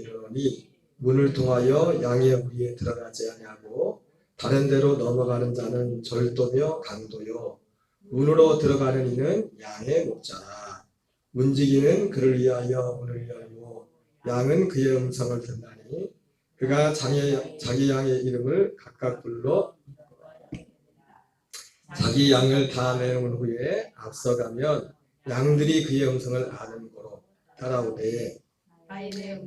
이르노니 문을 통하여 양의 무리에 들어가지 아니하고 다른 데로 넘어가는 자는 절도며 강도요 문으로 들어가는 이는 양의 목자라. 문지기는 그를 위하여 문을 열고 양은 그의 음성을 듣나니 그가 자기 양의 이름을 각각 불러 자기 양을 다 내놓은 후에 앞서가면 양들이 그의 음성을 아는 고로 따라오되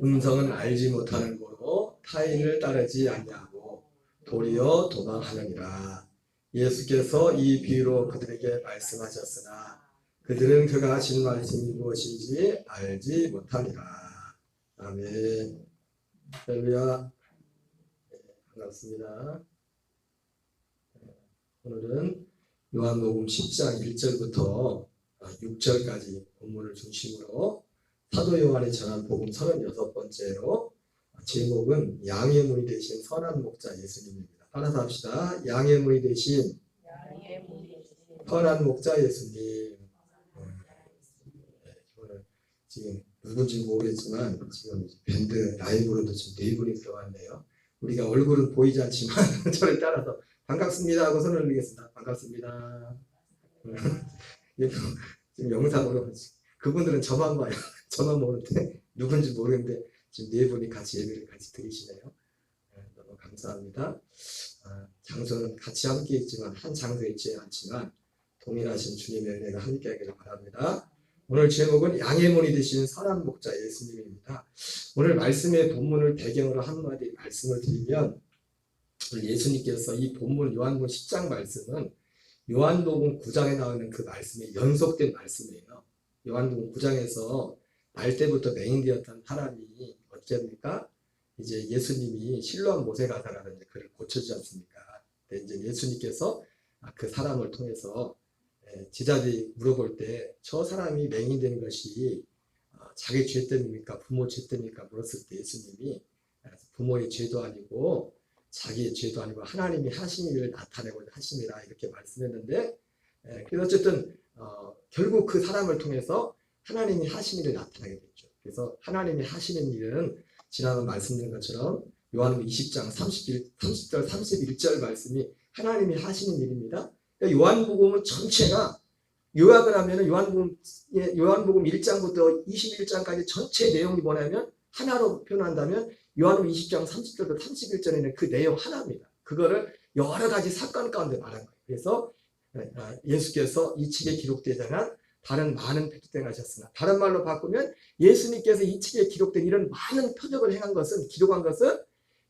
음성은 알지 못하는 고로 타인을 따르지 아니하고 도리어 도망하느니라. 예수께서 이 비유로 그들에게 말씀하셨으나 그들은 그가 하신 말씀이 무엇인지 알지 못하니라. 아멘. 할렐루야. 반갑습니다. 오늘은 요한복음 10장 1절부터 6절까지 본문을 중심으로 사도 요한이 전한 복음 36번째로 제목은 양의 문이 되신 선한 목자 예수님입니다. 따라서 합시다. 양의 문이 되신 선한 목자 예수님. 오늘 지금 누군지 모르겠지만 지금 밴드 라이브로도 지금 4분이 들어왔네요. 우리가 얼굴은 보이지 않지만 저를 따라서 반갑습니다 하고 손을 올리겠습니다. 반갑습니다. 지금 영상으로 그분들은 저만 봐요. 저만 보는데 누군지 모르겠는데 지금 4분이 같이 예배를 같이 드리시네요. 너무 감사합니다. 장소는 같이 함께 있지만 한 장소에 있지 않지만 동일하신 주님의 은혜가 함께 하기를 바랍니다. 오늘 제목은 양의 문이 되신 선한 목자 예수님입니다. 오늘 말씀의 본문을 배경으로 한마디 말씀을 드리면 예수님께서 이 본문 요한복음 10장 말씀은 요한복음 9장에 나오는 그 말씀의 연속된 말씀이에요. 요한복음 9장에서 날 때부터 맹인되었던 사람이 어떻습니까? 이제 예수님이 실로암 모세가사라는 그를 고쳐주지 않습니까? 근데 이제 예수님께서 그 사람을 통해서 제자들이 물어볼 때 저 사람이 맹인되는 것이 자기 죄 때문입니까? 부모 죄 때문입니까? 물었을 때 예수님이 부모의 죄도 아니고 자기의 죄도 아니고 하나님이 하신 일을 나타내고 하심이라 이렇게 말씀했는데 그래서 어쨌든 결국 그 사람을 통해서 하나님이 하신 일을 나타나게 됐죠. 그래서 하나님이 하시는 일은 지난번 말씀드린 것처럼 요한복음 20장 30절 31절 말씀이 하나님이 하시는 일입니다. 그러니까 요한복음은 전체가 요약을 하면 요한복음 1장부터 21장까지 전체 내용이 뭐냐면 하나로 표현한다면 요한복음 20장 30절부터 31절에는 그 내용 하나입니다. 그거를 여러 가지 사건 가운데 말한 거예요. 그래서 예수께서 이 책에 기록되지 않은 다른 많은 표적을 하셨으나 다른 말로 바꾸면 예수님께서 이 책에 기록된 이런 많은 표적을 기록한 것은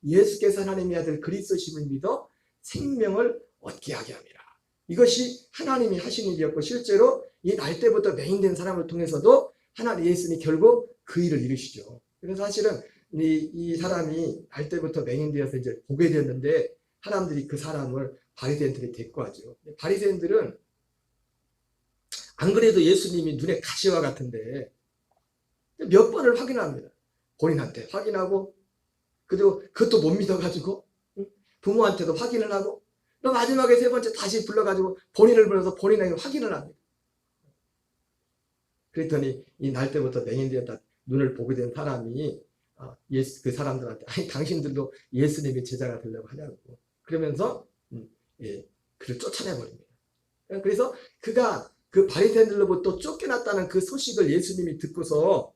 예수께서 하나님의 아들 그리스도심을 믿어 생명을 얻게 하게 합니다. 이것이 하나님이 하신 일이었고 실제로 이 날 때부터 맹인된 사람을 통해서도 하나님 예수님이 결국 그 일을 이루시죠. 그래서 사실은 이 사람이 날 때부터 맹인되어서 이제 보게 됐는데 사람들이 그 사람을 바리새인들이 대꾸하죠. 바리새인들은 안 그래도 예수님이 눈에 가시와 같은데 몇 번을 확인합니다. 본인한테 확인하고 그리고 그것도 못 믿어가지고 부모한테도 확인을 하고 또 마지막에 3번째 다시 불러가지고 본인을 불러서 본인에게 확인을 합니다. 그랬더니 이 날 때부터 맹인되었다 눈을 보게 된 사람이 그 사람들한테 아니 당신들도 예수님의 제자가 되려고 하냐고 그러면서 그를 쫓아내버립니다. 그래서 그가 그 바리새인들로부터 쫓겨났다는 그 소식을 예수님이 듣고서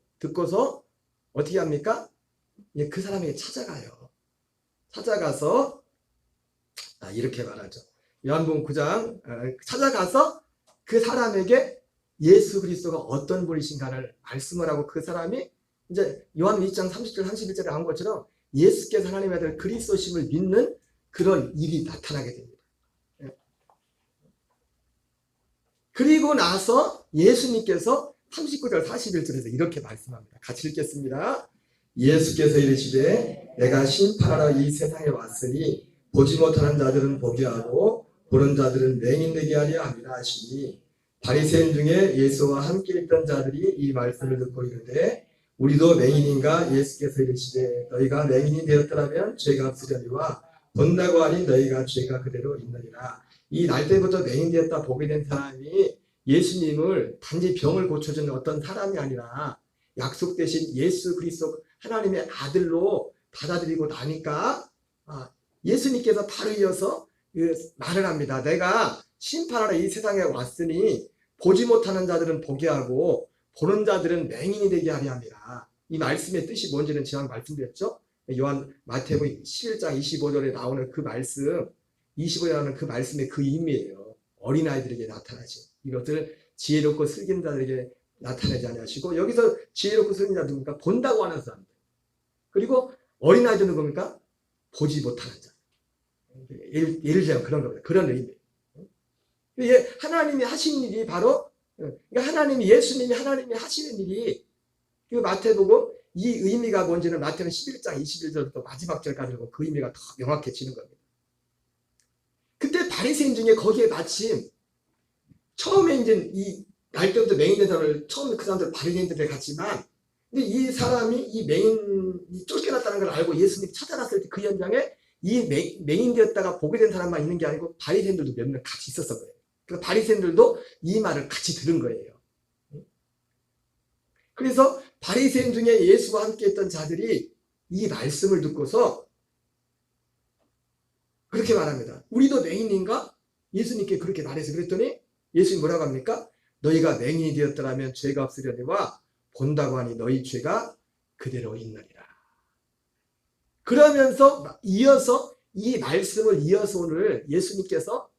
어떻게 합니까? 그 사람에게 찾아가요. 찾아가서 이렇게 말하죠. 요한복음 9장 찾아가서 그 사람에게 예수 그리스도가 어떤 분이신가를 말씀을 하고 그 사람이 이제 요한 20장 30절 31절에 한 것처럼 예수께서 하나님의 아들 그리스도심을 믿는 그런 일이 나타나게 됩니다. 그리고 나서 예수님께서 39절 41절에서 이렇게 말씀합니다. 같이 읽겠습니다. 예수께서 이르시되 내가 심판하러 이 세상에 왔으니 보지 못하는 자들은 보게 하고 보는 자들은 맹인되게 하려 함이라 하시니 바리새인 중에 예수와 함께 있던 자들이 이 말씀을 듣고 이르되 우리도 맹인인가? 예수께서 이르시되 너희가 맹인이 되었더라면 죄가 없으려니와 본다고 하니 너희가 죄가 그대로 있느니라. 이 날 때부터 맹인되었다 보게 된 사람이 예수님을 단지 병을 고쳐주는 어떤 사람이 아니라 약속 대신 예수 그리스도 하나님의 아들로 받아들이고 나니까 예수님께서 바로 이어서 말을 합니다. 내가 심판하러 이 세상에 왔으니 보지 못하는 자들은 보게 하고 보는 자들은 맹인이 되게 하려 함이라. 이 말씀의 뜻이 뭔지는 지난 말씀드렸죠. 마태복음 11장 25절에 나오는 그 말씀, 25절에 나오는 그 말씀의 그 의미예요. 어린아이들에게 나타나신 이것을 지혜롭고 슬기는 자들에게 나타내지 아니하시고, 여기서 지혜롭고 슬기는 자들 누굽니까? 본다고 하는 사람들. 그리고 어린아이들은 뭡니까? 보지 못하는 자. 예를 들면 그런 겁니다. 그런 의미. 하나님이 하신 일이 바로, 그러니까 예수님이 하나님이 하시는 일이, 그 마태복음 이 의미가 뭔지는 마태는 11장 21절부터 마지막 절까지 보면 그 의미가 더 명확해지는 겁니다. 그때 바리새인 중에 거기에 마침 처음에 이제 이 날 때부터 맹인된 사람을 처음에 그 사람들 바리새인들에 갔지만, 근데 이 사람이 이 맹인이 쫓겨났다는 걸 알고 예수님이 찾아갔을 때 그 현장에 이 맹인 되었다가 보게 된 사람만 있는 게 아니고 바리새인들도 몇 명 같이 있었던 거예요. 그러니까 바리새인들도 이 말을 같이 들은 거예요. 그래서 바리새인 중에 예수와 함께 했던 자들이 이 말씀을 듣고서 그렇게 말합니다. 우리도 맹인인가? 예수님께 그렇게 말해서 그랬더니 예수님 뭐라고 합니까? 너희가 맹인이 되었더라면 죄가 없으려니와 본다고 하니 너희 죄가 그대로 있느니라. 그러면서 이어서 이 말씀을 이어서 오늘 예수님께서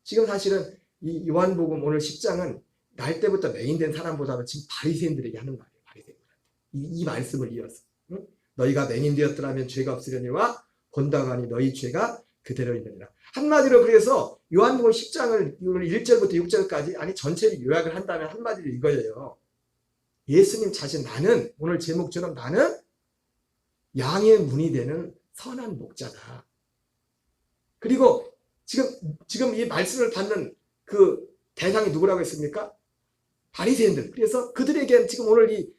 지금 사실은 이 요한복음 오늘 10장은 날 때부터 맹인된 사람보다는 지금 바리새인들에게 하는 말이에요. 바리새인들한테 이 말씀을 이어서 너희가 맹인 되었더라면 죄가 없으려니와 본다고 하니 너희 죄가 그대로 있느니라. 한마디로 그래서 요한복음 10장을 1절부터 6절까지 아니 전체를 요약을 한다면 한마디로 이거예요. 예수님 자신 나는 오늘 제목처럼 나는 양의 문이 되는 선한 목자다. 그리고 지금 이 말씀을 받는 그 대상이 누구라고 했습니까? 바리새인들. 그래서 그들에게 지금 오늘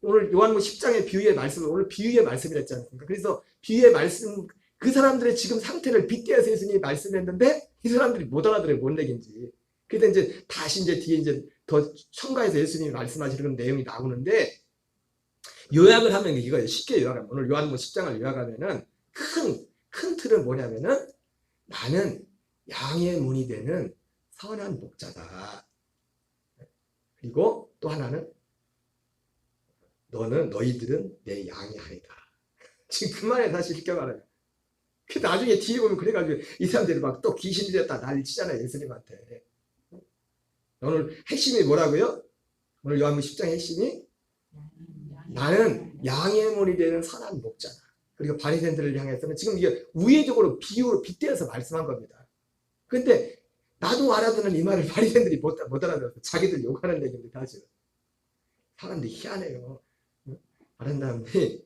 오늘 요한복음 10장의 비유의 말씀을 오늘 비유의 말씀이라 했지 않습니까? 그래서 비유의 말씀 그 사람들의 지금 상태를 빗대어서 예수님이 말씀했는데 이 사람들이 못 알아들어요. 뭔 얘기인지. 그래서 이제 다시 이제 뒤에 이제 더 첨가해서 예수님이 말씀하시는 내용이 나오는데 요약을 하면 이거예요. 쉽게 요약하면 오늘 요한복음 10장을 요약하면은 큰 틀은 뭐냐면은 나는 양의 문이 되는 선한 목자다. 그리고 또 하나는 너희들은 내 양이 아니다. 지금 그 말에 다시 쉽게 말하면 그 나중에 뒤에 보면 그래가지고 이 사람들이 막 또 귀신 들였다 난리 치잖아요. 예수님한테. 오늘 핵심이 뭐라고요? 오늘 요한복음 10장의 핵심이 나는 양의 문이 되는 선한 목자다. 그리고 바리새인들을 향해서는 지금 이게 우회적으로 비유로 빗대어서 말씀한 겁니다. 근데 나도 알아듣는 이 말을 바리새인들이 못 알아들어서 자기들 욕하는 얘기인데 사실은 사람들이 희한해요. 다른 사람들이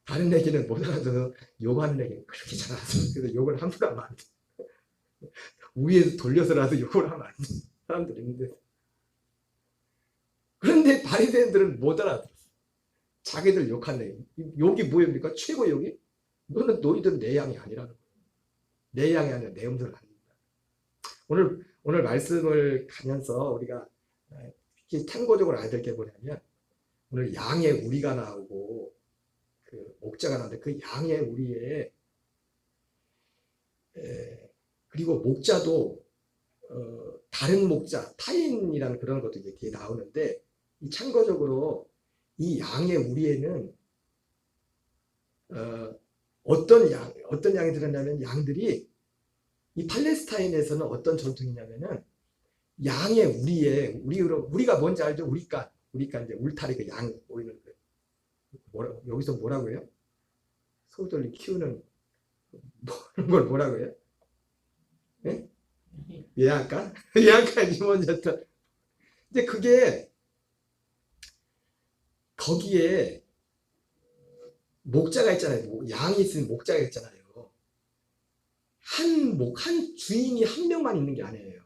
다른 얘기는 못 알아들어서 욕하는 얘기는 그렇게 잘 알아서 그래서 욕을 함부로 하면 안 돼. 위에서 돌려서라도 욕을 하면 안 돼. 사람들이 있는데 그런데 바리새인들은 못 알아들었어. 자기들 욕하는 얘기. 욕이 뭐입니까? 최고 욕이? 너희들은 내 양이 아니라는 거예요. 내 양이 아니라 내 음성을 아닙니다. 오늘 말씀을 가면서 우리가 참고적으로 알아야 될 게 뭐냐면 오늘 양의 우리가 나오고 그 목자가 나오는데 그 양의 우리에 그리고 목자도 다른 목자 타인이라는 그런 것도 이제 뒤에 나오는데 참고적으로 이 양의 우리에는 어떤 양이 들었냐면 양들이 이 팔레스타인에서는 어떤 전통이냐면은 양의 우리가 뭔지 알죠? 우리가 이제 울타리 그 양 보이는 거 여기서 뭐라고 해요? 소들이 키우는 걸 뭐라고 해요? 네? 예약간? 예약간이 뭔지 근데 그게 거기에 목자가 있잖아요. 양이 있으면 목자가 있잖아요. 한 주인이 한 명만 있는 게 아니에요.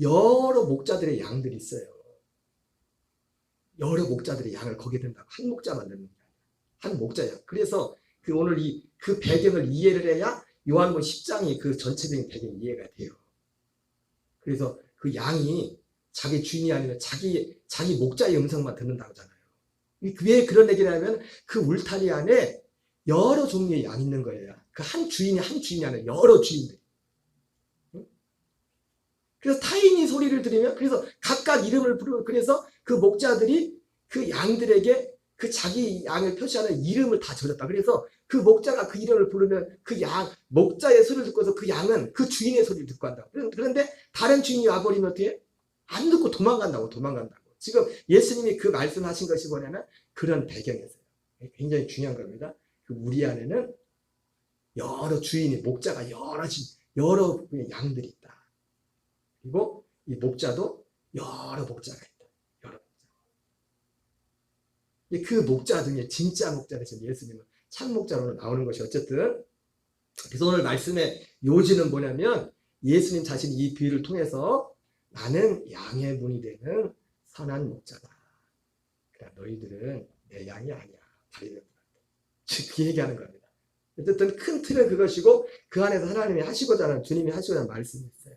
여러 목자들의 양들이 있어요. 여러 목자들의 양을 거기에 든다고 한 목자만 넣는 게 아니에요. 한 목자야. 그래서 오늘 그 배경을 이해를 해야 요한복음 10장이 그 전체적인 배경이 이해가 돼요. 그래서 그 양이 자기 주인이 아니라 자기 목자의 음성만 듣는다고 하잖아요. 왜 그런 얘기를 하면 그 울타리 안에 여러 종류의 양이 있는 거예요. 그 한 주인이 아니라 여러 주인들. 그래서 타인이 소리를 들으면, 그래서 각각 이름을 부르고, 그래서 그 목자들이 그 양들에게 그 자기 양을 표시하는 이름을 다 지어줬다. 그래서 그 목자가 그 이름을 부르면 그 목자의 소리를 듣고서 그 양은 그 주인의 소리를 듣고 한다고. 그런데 다른 주인이 와버리면 어떻게? 안 듣고 도망간다고. 지금 예수님이 그 말씀하신 것이 뭐냐면 그런 배경에서요. 굉장히 중요한 겁니다. 우리 안에는 여러 주인이, 목자가 여러 양들이 있다. 그리고 이 목자도 여러 목자가 있다. 여러 목자. 그 목자 중에 진짜 목자 대신 예수님은 참 목자로 나오는 것이 어쨌든. 그래서 오늘 말씀의 요지는 뭐냐면 예수님 자신이 이 비유를 통해서 나는 양의 문이 되는 선한 목자다. 그러니까 너희들은 내 양이 아니야. 다리를 그렇게 얘기하는 겁니다. 어쨌든 큰 틀은 그것이고 그 안에서 하나님이 하시고자 하는, 주님이 하시고자 하는 말씀이 있어요.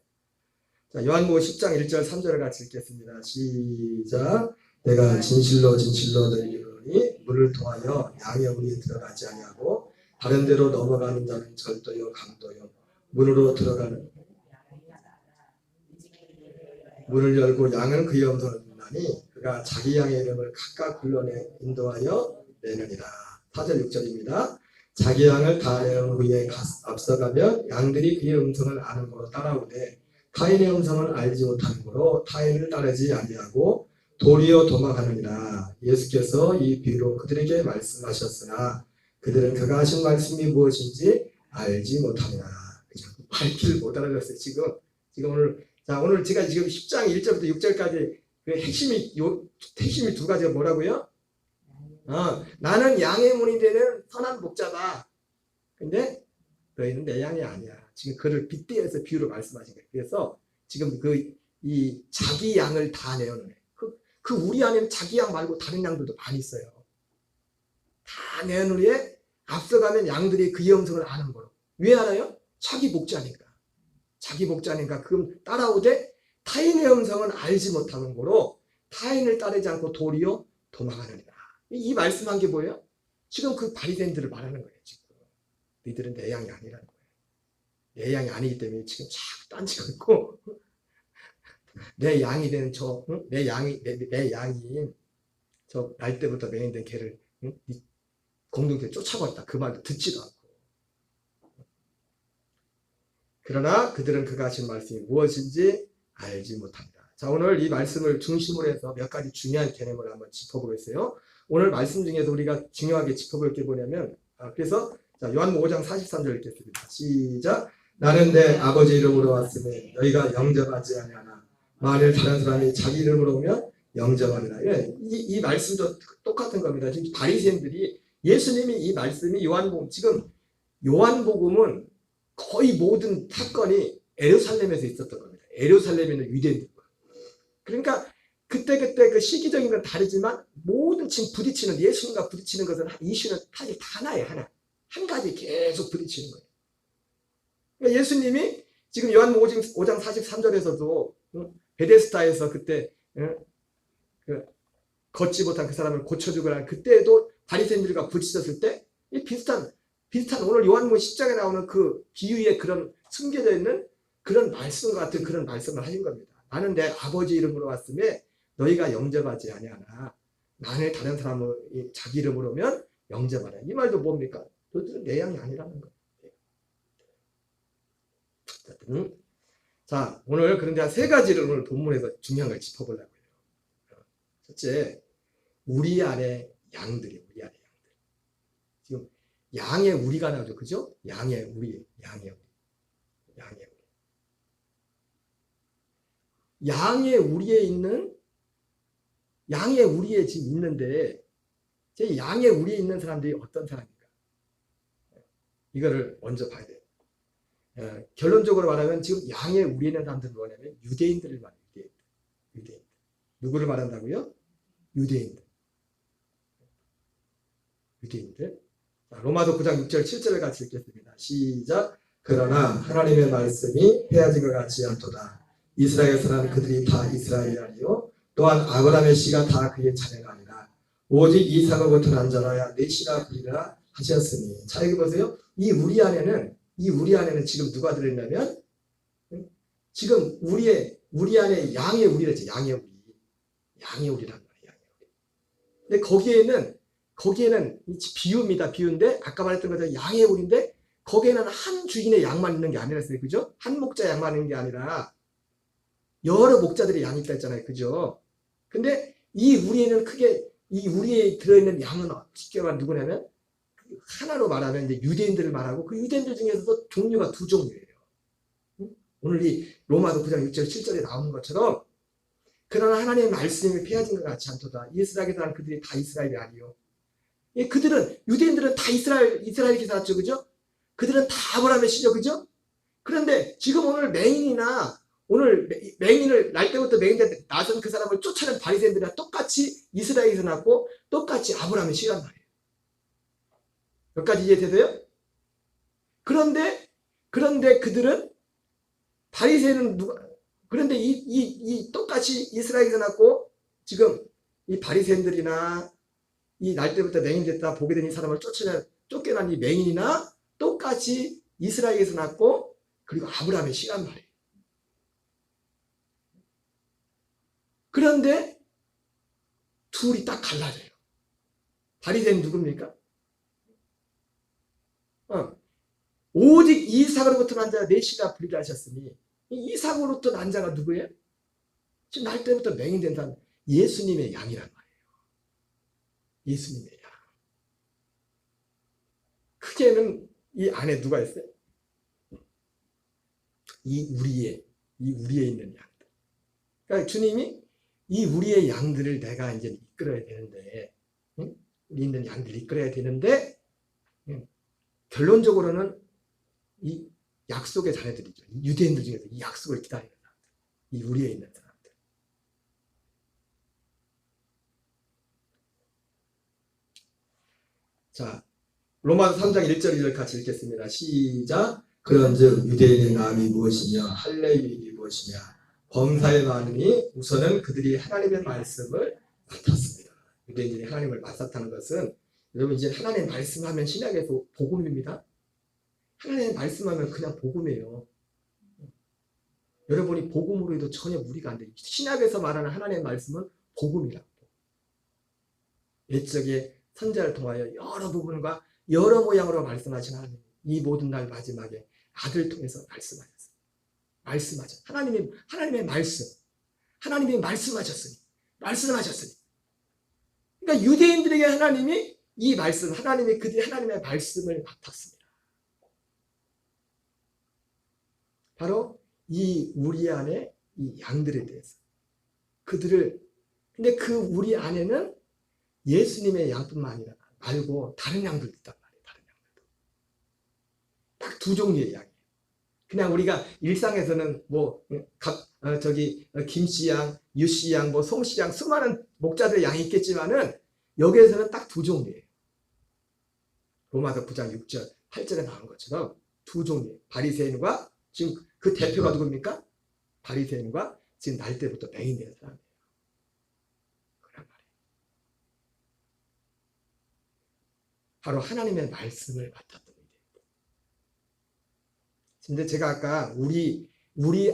자, 요한복음 10장 1절 3절을 같이 읽겠습니다. 시작. 내가 진실로 너희에게 이르노니 문을 통하여 양의 문에 들어가지 아니하고 다른 데로 넘어가는 자는 절도요 강도요 문으로 들어가는 문을 열고 양은 그의 음성을 듣나니 그가 자기 양의 이름을 각각 불러내 인도하여 내느니라. 4절 6절입니다. 자기 양을 다 내는 후에 앞서가면 양들이 그의 음성을 아는 거로 따라오되 타인의 음성을 알지 못하는 거로 타인을 따르지 아니하고 도리어 도망하느니라. 예수께서 이 비유로 그들에게 말씀하셨으나 그들은 그가 하신 말씀이 무엇인지 알지 못하느라. 밝히를 못 알아들었어요. 지금 오늘 제가 지금 10장 1절부터 6절까지 그 핵심이 두 가지가 뭐라고요? 나는 양의 문이 되는 선한 목자다. 근데 너희는 내 양이 아니야. 지금 그를 빗대어서 비유로 말씀하신 거예요. 그래서 지금 이 자기 양을 다 내어놓은 그 우리 안에는 자기 양 말고 다른 양들도 많이 있어요. 다 내어놓은 후에 앞서가면 양들이 그의 음성을 아는 거로. 왜 알아요? 자기 목자니까. 그럼 따라오되 타인의 음성은 알지 못하는 거로 타인을 따르지 않고 도리어 도망하느니라. 이 말씀한 게 뭐예요? 지금 그 바리새인들을 말하는 거예요. 지금 너희들은 내 양이 아니라는 거예요. 내 양이 아니기 때문에 지금 자꾸 딴지고 있고 내 양이 되는 내 양이 저 날 때부터 매인된 개를 공동체에 쫓아갔다. 그 말도 듣지도 않고. 그러나 그들은 그가 하신 말씀이 무엇인지 알지 못합니다. 자, 오늘 이 말씀을 중심으로 해서 몇 가지 중요한 개념을 한번 짚어보겠어요. 오늘 말씀 중에서 우리가 중요하게 짚어볼 게 뭐냐면, 그래서 자, 요한복음 5장 43절 읽겠습니다. 시작. 나는 내 아버지 이름으로 왔으니 너희가 영접하지 아니하나 만일 다른 사람이 자기 이름으로 오면 영접하리라. 이 말씀도 똑같은 겁니다. 지금 바리새인들이 예수님이 이 말씀이 지금 요한복음은 거의 모든 사건이 예루살렘에서 있었던 겁니다. 예루살렘에 있는 유대인들. 그러니까 그때 그 시기적인 건 다르지만 모든 지금 부딪히는 예수님과 부딪히는 것은 이슈는 사실 하나예요. 한 가지 계속 부딪히는 거예요. 그러니까 예수님이 지금 요한복음 5장 43절에서도 베데스다에서 그때 걷지 못한 그 사람을 고쳐주거나 그때도 바리새인들과 부딪혔을 때 이 비슷한 오늘 요한복음 10장에 나오는 그 비유에 그런 숨겨져 있는 그런 말씀과 같은 그런 말씀을 하신 겁니다. 나는 내 아버지 이름으로 왔음에 너희가 영접하지 아니하나 만일 다른 사람을 자기 이름으로 오면 영접하라. 이 말도 뭡니까? 너희들은 내 양이 아니라는 거예요. 자, 오늘 그런데 한 세 가지를 오늘 본문에서 중요한 걸 짚어보려고 해요. 첫째, 우리 안에 양들이 지금 양의 우리가 나오죠. 그죠? 양의 우리. 양의 우리에 지금 있는데, 제 양의 우리에 있는 사람들이 어떤 사람입니까? 이거를 먼저 봐야 돼요. 결론적으로 말하면 지금 양의 우리에 있는 사람들은 뭐냐면 유대인들을 말해요. 유대인. 누구를 말한다고요? 유대인들. 자, 로마서 9장 6절 7절을 같이 읽겠습니다. 시작. 그러나 하나님의 말씀이 헤어진 것 같지 않도다. 이스라엘 사람 그들이 다 이스라엘이 아니요 또한 아브라함의 씨가 다 그의 자녀가 아니라 오직 이삭으로부터 난 자라야 넷이라 부리라 하셨으니. 자, 여기 보세요. 이 우리 안에는 지금 누가 들어있냐면, 지금 우리 안에 양의 우리랬죠. 양의 우리. 양의 우리란 말이에요. 양의 우리. 근데 거기에는 비유입니다. 비유인데, 아까 말했던 것처럼 양의 우리인데, 거기에는 한 주인의 양만 있는 게 아니라서요. 그죠? 한 목자 양만 있는 게 아니라, 여러 목자들의 양이 있다 했잖아요. 그죠? 근데 이 우리에 들어있는 양은 쉽게 말하면 누구냐면, 하나로 말하면 이제 유대인들을 말하고, 그 유대인들 중에서도 종류가 두 종류예요. 오늘 이 로마서 9장 6절 7절에 나오는 것처럼, 그러나 하나님의 말씀이 폐하진 것 같지 않도다. 이스라엘에서 난 그들이 다 이스라엘이 아니요. 유대인들은 다 이스라엘에서 살았죠. 그죠? 그들은 다 아브라함의 씨죠. 그죠? 그런데 지금 오늘 맹인을 날 때부터 맹인한테 나선 그 사람을 쫓아낸 바리새인들이랑 똑같이 이스라엘에서 났고 똑같이 아브라함의 씨란 말이에요. 여기까지 이해되세요? 그런데 그들은 바리새인은 그런데 이 똑같이 이스라엘에서 났고 지금 이 바리새인들이나 이 날 때부터 맹인 됐다 보게 된 이 사람을 쫓겨난 이 맹인이나 똑같이 이스라엘에서 났고 그리고 아브라함의 씨란 말이에요. 그런데 둘이 딱 갈라져요. 바리새인 누굽니까? 오직 이삭으로부터 난 자가 넷이라 부리라 하셨으니 이 이삭으로부터 난 자가 누구예요? 지금 날 때부터 맹인된 사람 예수님의 양이란 말이에요. 예수님의 양. 크게는 이 안에 누가 있어요? 이 우리에 있는 양들. 그러니까 주님이 이 우리의 양들을 내가 이제 이끌어야 되는데, 우리 있는 양들을 이끌어야 되는데, 결론적으로는 이 약속의 자녀들이죠. 유대인들 중에서 이 약속을 기다리는 사람들. 이 우리에 있는 사람들. 자, 로마서 3장 1절 2절 같이 읽겠습니다. 시작. 그런즉 유대인의 나음이 무엇이며 할례의 유익이 무엇이냐. 범사에 많으니 우선은 그들이 하나님의 말씀을 맡았습니다. 유대인들이 하나님을 맡았다는 것은 여러분 이제 하나님의 말씀하면 신약에서 복음입니다. 하나님의 말씀하면 그냥 복음이에요. 여러분이 복음으로 해도 전혀 무리가 안 돼요. 신약에서 말하는 하나님의 말씀은 복음이라고. 옛적에 선지자를 통하여 여러 부분과 여러 모양으로 말씀하신 하나님, 이 모든 날 마지막에 아들을 통해서 말씀하셨어요. 하나님의 말씀, 하나님이 말씀하셨으니. 그러니까 유대인들에게 하나님이 이 말씀, 그들이 하나님의 말씀을 맡았습니다. 바로 이 우리 안에 이 양들에 대해서. 근데 그 우리 안에는 예수님의 양뿐만 아니라 말고 다른 양들도 있단 말이에요. 다른 양들도. 딱 두 종류의 양이에요. 그냥 우리가 일상에서는 김씨 양, 유씨 양, 송씨 양, 수많은 목자들의 양이 있겠지만은 여기에서는 딱 두 종류예요. 로마서 9장 6절, 8절에 나온 것처럼 두 종류. 바리새인과 지금 그 대표가 누굽니까? 바리새인과 지금 날 때부터 맹인된 사람이에요. 그란 말이에요. 바로 하나님의 말씀을 맡았던 일이에요. 근데 제가 아까 우리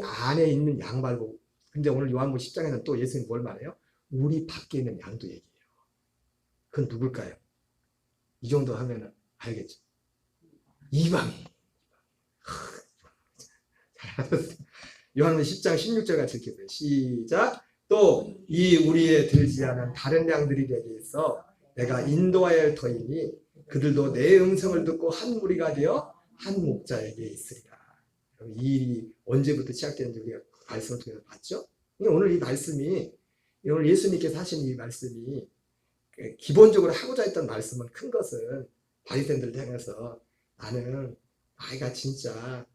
안에 있는 양 말고, 근데 오늘 요한복음 10장에는 또 예수님이 뭘 말해요? 우리 밖에 있는 양도 얘기해요. 그건 누굴까요? 이 정도 하면 알겠죠? 이방인. 요한복음 10장 16절 같이 읽겠어요. 시작. 또 이 우리에 들지 않은 다른 양들이 되게 해서 내가 인도하여 할 터이니 그들도 내 음성을 듣고 한 무리가 되어 한 목자에게 있으리라. 이 일이 언제부터 시작되는지 우리가 말씀을 통해서 봤죠? 오늘 이 말씀이, 오늘 예수님께서 하신 이 말씀이 기본적으로 하고자 했던 말씀은 큰 것은 바리새인들을 향해서 나는 아이가 진짜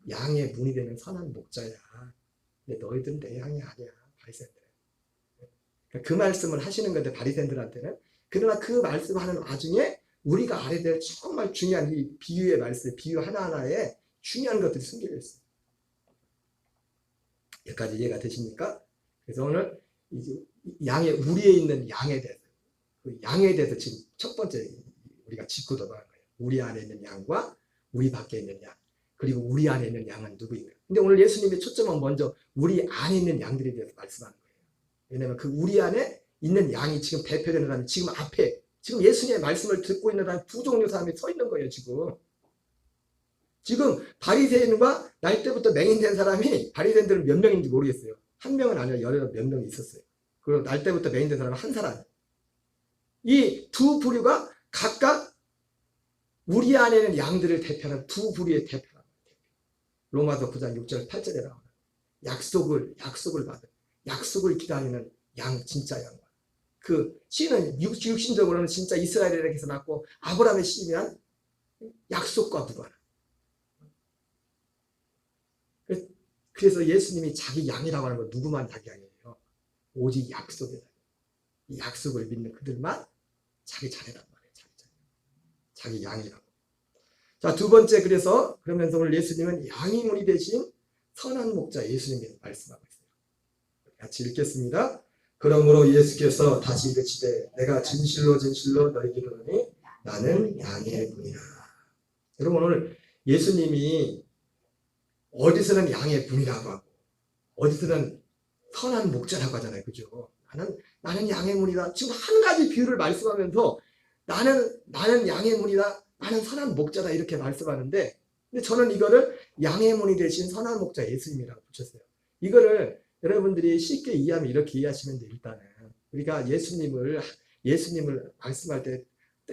양의 문이 되는 선한 목자야. 근데 너희들은 내 양이 아니야. 바리새인들. 그 말씀을 하시는 건데 바리새인들한테는. 그러나 그 말씀하는 와중에 우리가 알아야 될 정말 중요한 이 비유의 말씀, 비유 하나하나에 중요한 것들이 숨겨져 있어요. 여기까지 이해가 되십니까? 그래서 오늘 이제 우리에 있는 양에 대해서 그 양에 대해서 지금 첫 번째 우리가 짚고 넘어간 거예요. 우리 안에 있는 양과 우리 밖에 있는 양. 그리고 우리 안에 있는 양은 누구인가. 근데 오늘 예수님의 초점은 먼저 우리 안에 있는 양들에 대해서 말씀하는 거예요. 왜냐하면 그 우리 안에 있는 양이 지금 대표되는 사람이 지금 앞에 지금 예수님의 말씀을 듣고 있는 사람 두 종류 사람이 서 있는 거예요. 지금 바리새인과 날 때부터 맹인된 사람이 바리새인들은 몇 명인지 모르겠어요. 한 명은 아니라 여러 몇 명이 있었어요. 그리고 날 때부터 맹인된 사람은 한 사람. 이 두 부류가 각각 우리 안에 있는 양들을 대표하는 두 부류의 대표라고. 로마서 9장 6절 8절에 나오는 약속을 받은 약속을 기다리는 양, 진짜 양과 그 씨는 육신적으로는 진짜 이스라엘에게서 났고 아브라함의 씨면 약속과 무관한. 그래서 예수님이 자기 양이라고 하는 건 누구만 자기 양이에요? 오직 약속의 양. 이 약속을 믿는 그들만 자기 자녀란 말이에요. 자기 양이라고. 자, 두 번째, 그러면서 오늘 예수님은 양이문이 되신 선한 목자 예수님이 말씀하고 있어요. 같이 읽겠습니다. 그러므로 예수께서 다시 이르시되 내가 진실로 진실로 너희에게 이르노니 나는 양의 문이라. 여러분, 오늘 예수님이 어디서는 양의 문이라고 하고 어디서는 선한 목자라고 하잖아요. 그죠? 나는 양의 문이다. 지금 한 가지 비유를 말씀하면서 나는 양의 문이다. 나는 선한 목자다. 이렇게 말씀하는데, 근데 저는 이거를 양의 문이 되신 선한 목자 예수님이라고 붙였어요. 이거를 여러분들이 쉽게 이해하면 이렇게 이해하시면 돼요. 일단은 우리가 예수님을 말씀할 때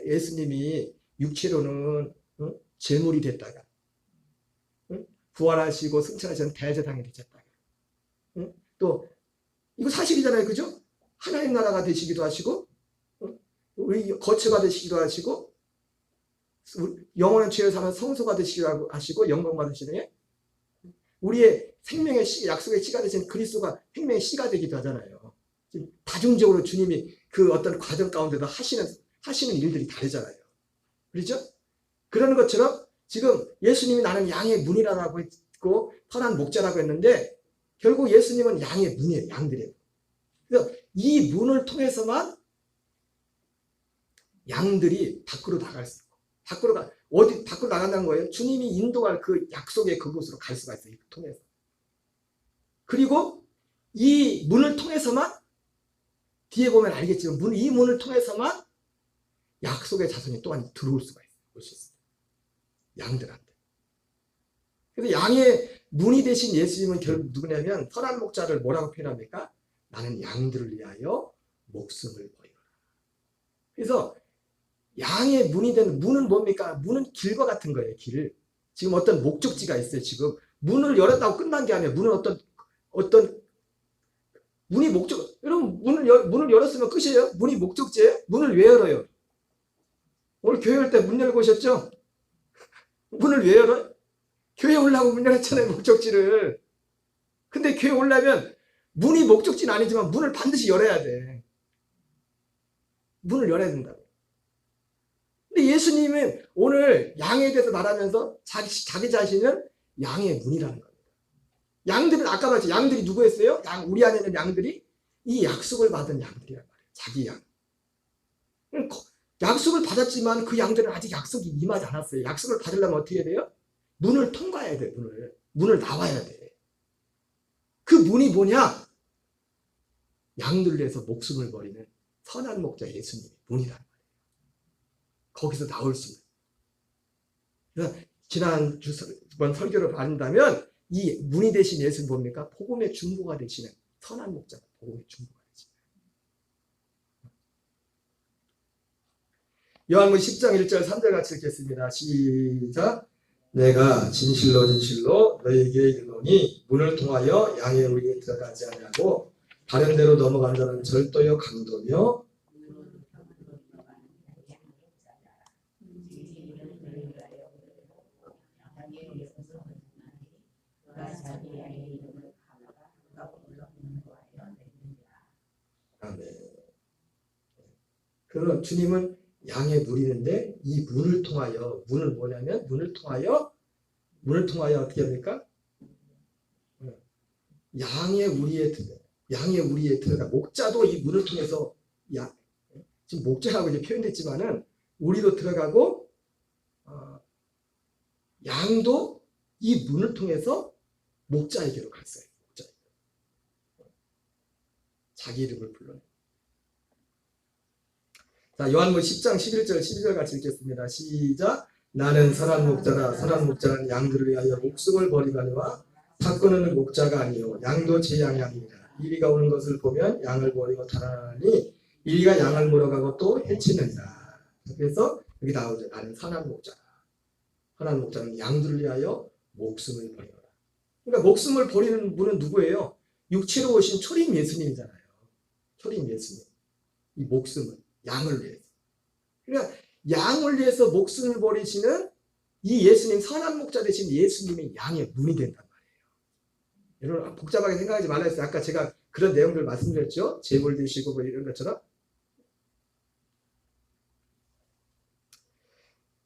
예수님이 육체로는 제물이 됐다가 부활하시고 승천하시는 대제사장이 되셨다가 또 이거 사실이잖아요. 그죠? 하나님 나라가 되시기도 하시고 우리 거처가 되시기도 하시고 영원한 죄를 사는 성소가 되시기도 하시고 영광 받으시는 우리의 생명의 씨, 약속의 씨가 되신 그리스도가 생명의 씨가 되기도 하잖아요. 다중적으로 주님이 그 어떤 과정 가운데서 하시는 일들이 다르잖아요. 그렇죠? 그러는 것처럼 지금 예수님이 나는 양의 문이라고 했고 선한 목자라고 했는데 결국 예수님은 양의 문이에요. 양들이에요. 그래서 이 문을 통해서만 양들이 밖으로 나갈 수 있고 밖으로 나간다는 거예요. 주님이 인도할 그 약속의 그곳으로 갈 수가 있어요. 이 통해서. 그리고 이 문을 통해서만 뒤에 보면 알겠지만 이 문을 통해서만 약속의 자손이 또한 들어올 수가 있어요. 양들한테. 그래서 양의 문이 되신 예수님은 결국 누구냐면 선한 목자를 뭐라고 표현합니까? 나는 양들을 위하여 목숨을 버리노라. 그래서 양의 문이 되는 문은 뭡니까? 문은 길과 같은 거예요. 길. 지금 어떤 목적지가 있어요. 지금 문을 열었다고 끝난 게 아니에요. 문은 어떤 문이 목적. 여러분 문을 열었으면 끝이에요. 문이 목적지예요. 문을 왜 열어요? 오늘 교회 올 때 문 열고 오셨죠? 문을 왜 열어요? 교회 오려고 문 열었잖아요. 목적지를. 근데 교회 오려면 문이 목적지는 아니지만 문을 반드시 열어야 돼. 문을 열어야 된다고. 근데 예수님은 오늘 양에 대해서 말하면서 자기 자신은 양의 문이라는 겁니다. 양들은 아까 말했죠. 양들이 누구였어요? 우리 안에 있는 양들이 이 약속을 받은 양들이란 말이에요. 자기 양. 약속을 받았지만 그 양들은 아직 약속이 임하지 않았어요. 약속을 받으려면 어떻게 해야 돼요? 문을 통과해야 돼요. 문을 나와야 돼. 그 문이 뭐냐? 양들을 위해서 목숨을 버리는 선한 목자 예수님의 문이란 말이에요. 거기서 나올 수 있는. 그래서 지난번 설교를 받는다면 이 문이 되신 예수는 뭡니까? 복음의 중보가 되시는 선한 목자가 복음의 중보가 되시는. 요한복음 10장 1절 3절 같이 읽겠습니다. 시작. 내가 진실로 진실로 너희에게 이르노니 문을 통하여 양의 우리에 들어가지 아니하고 다른 데로 넘어간 자는 절도요 강도며 그러나 주님은 양의 문이는데 이 문을 통하여 문을 뭐냐면 문을 통하여 어떻게 합니까? 양의 우리에 들어가 목자도 이 문을 통해서 지금 목자라고 이제 표현됐지만은 우리도 들어가고 양도 이 문을 통해서 목자에게로 갔어요. 목자에게. 자기 이름을 불러요. 자, 요한복음 10장 11절 12절 같이 읽겠습니다. 시작. 나는 선한 목자라. 선한 목자는 양들을 위하여 목숨을 버리거니와 바꾸는 목자가 아니요 양도 제 양이 아니니라. 이리가 오는 것을 보면 양을 버리고 달아나니 이리가 양을 물어가고 또 해치느니라. 그래서 여기 나오죠. 나는 선한 목자라. 선한 목자는 양들을 위하여 목숨을 버리거라. 그러니까 목숨을 버리는 분은 누구예요? 육체로 오신 초림 예수님이잖아요. 초림 예수님. 이 목숨을 양을 위해서. 그러니까 양을 위해서 목숨을 버리시는 이 예수님, 선한 목자 되신 예수님의 양의 문이 된단 말이에요. 여러분 복잡하게 생각하지 말라 했어요. 아까 제가 그런 내용들 말씀드렸죠. 제물 드시고 뭐 이런 것처럼.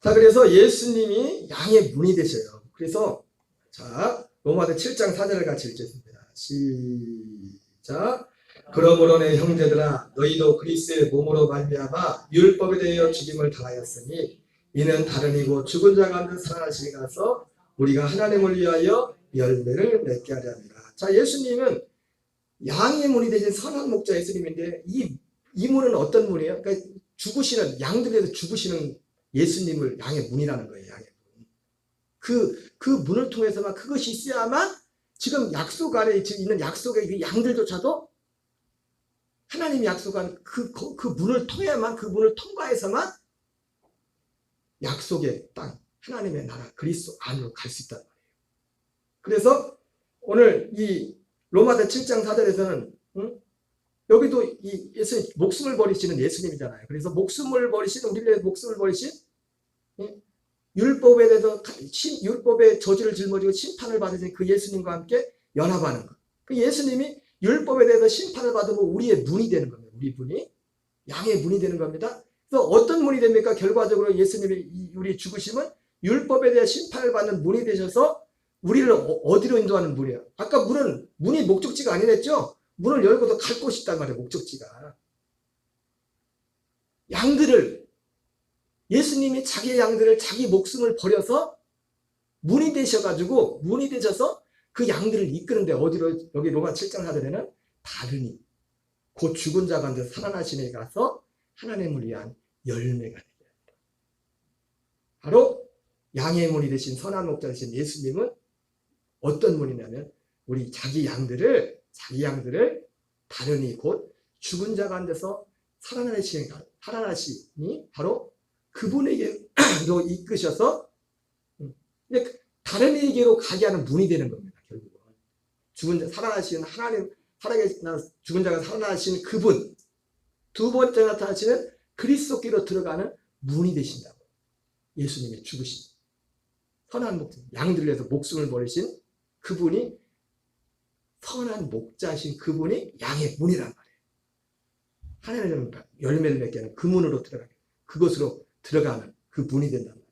자, 그래서 예수님이 양의 문이 되셔요. 그래서 자, 로마서 7장 4절을 같이 읽겠습니다. 시작. 그러므로 내 형제들아 너희도 그리스도의 몸으로 말미암아 율법에 대하여 죽임을 당하였으니 이는 다른 이고 죽은 자 가운데 살아나시게 가서 우리가 하나님을 위하여 열매를 맺게 하려 합니다. 자, 예수님은 양의 문이 되신 선한 목자 예수님인데 이 문은 어떤 문이에요? 그러니까 죽으시는 양들에서 죽으시는 예수님을 양의 문이라는 거예요. 양의 문. 그 문을 통해서만 그것이 있어야만 지금 약속 안에 있는 약속의 양들조차도 하나님이 약속한 그 문을 통해야만 그 문을 통과해서만 약속의 땅 하나님의 나라 그리스도 안으로 갈 수 있단 말이에요. 그래서 오늘 이 로마서 7장 4절에서는 여기도 이 예수님 목숨을 버리시는 예수님이잖아요. 그래서 목숨을 버리신 우리를 위해 목숨을 버리신 율법에 대해서 율법의 저주를 짊어지고 심판을 받으신 그 예수님과 함께 연합하는 것. 그 예수님이 율법에 대해서 심판을 받으면 우리의 문이 되는 겁니다. 우리 문이 양의 문이 되는 겁니다. 그래서 어떤 문이 됩니까? 결과적으로 예수님이 우리 죽으심은 율법에 대해 심판을 받는 문이 되셔서 우리를 어디로 인도하는 문이에요? 아까 문이 목적지가 아니랬죠? 문을 열고도 갈 곳이 있단 말이에요. 목적지가. 양들을 예수님이 자기의 양들을 자기 목숨을 버려서 문이 되셔가지고 문이 되셔서 그 양들을 이끄는데 어디로 여기 로마 7장 4절에는 다르니 곧 죽은 자 가운데 살아나시네 가서 하나님을 위한 열매가 되게 합니다. 바로 양의 문이 되신 선한 목자 되신 예수님은 어떤 문이냐면 우리 자기 양들을 다르니 곧 죽은 자 가운데서 살아나시니 바로 그분에게로 이끄셔서 다른 에게로 가게 하는 문이 되는 겁니다. 결국은 죽은 자 살아나시는 하나님 죽은 자가 살아나시는 그분 두 번째 나타나시는 그리스도께로 들어가는 문이 되신다고. 예수님의 죽으신 선한 목자 양들을 위해서 목숨을 버리신 그분이 선한 목자신 그분이 양의 문이란 말이에요. 하나님의 열매를 맺게 하는 그 문으로 들어가게 그곳으로 들어가는 그 문이 된단 말이에요.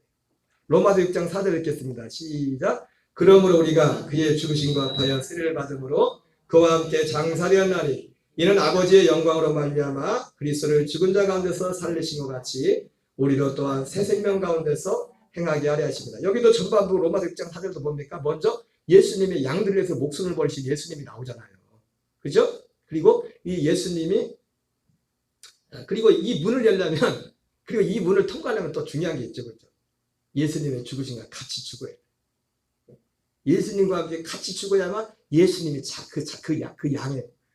로마서 6장 4절 읽겠습니다. 시작. 그러므로 우리가 그의 죽으심과 하여 세례를 받음으로 그와 함께 장사되었나니 이는 아버지의 영광으로 말미암아 그리스도를 죽은 자 가운데서 살리신 것 같이 우리로 또한 새 생명 가운데서 행하게 하려 하십니다. 여기도 전반부 로마서 6장 4절도 뭡니까? 먼저 예수님의 양들을 위해서 목숨을 버리신 예수님이 나오잖아요. 그죠? 그리고 이 예수님이 그리고 이 문을 열려면 그리고 이 문을 통과하려면 또 중요한 게 있죠. 그렇죠? 예수님의 죽으심과 같이 죽어야 돼요. 예수님과 함께 같이 죽어야만 예수님이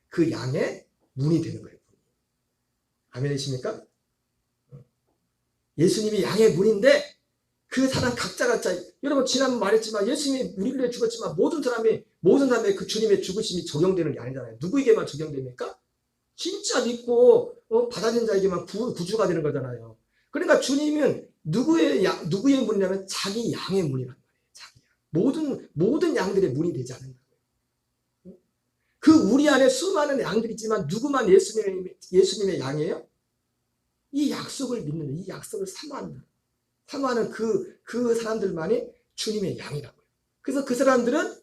그 양의 문이 되는 거예요. 아멘이십니까? 예수님이 양의 문인데 그 사람 각자가 여러분 지난번 말했지만 예수님이 우리를 위해 죽었지만 모든 사람의 그 주님의 죽으심이 적용되는 게 아니잖아요. 누구에게만 적용됩니까? 진짜 믿고 받아들인 자에게만 구주가 되는 거잖아요. 그러니까 주님은 누구의 문이냐면 자기 양의 문이란 말이에요. 자기 양. 모든 양들의 문이 되지 않는다고요. 그 우리 안에 수많은 양들이 있지만 누구만 예수님의 양이에요? 이 약속을 믿는 이 약속을 사모하는 그 사람들만이 주님의 양이라고요. 그래서 그 사람들은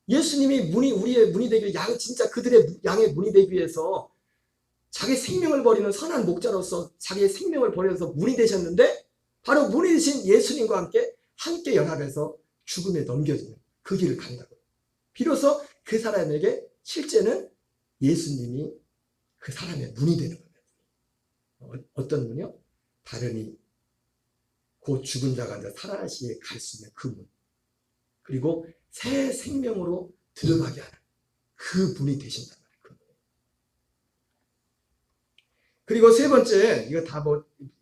예수님이 우리의 문이 되기 진짜 그들의 양의 문이 되기 위해서 자기 생명을 버리는 선한 목자로서 자기의 생명을 버려서 문이 되셨는데 바로 문이 되신 예수님과 함께 연합해서 죽음에 넘겨지는 그 길을 간다고. 비로소 그 사람에게 실제는 예수님이 그 사람의 문이 되는 겁니다. 어떤 문이요? 다른 곧 죽은 자가 살아나시에 갈 수 있는 그 문. 그리고 새 생명으로 들어가게 하는 그 문이 되신단 말이에요. 그 문. 그리고 세 번째, 이거 다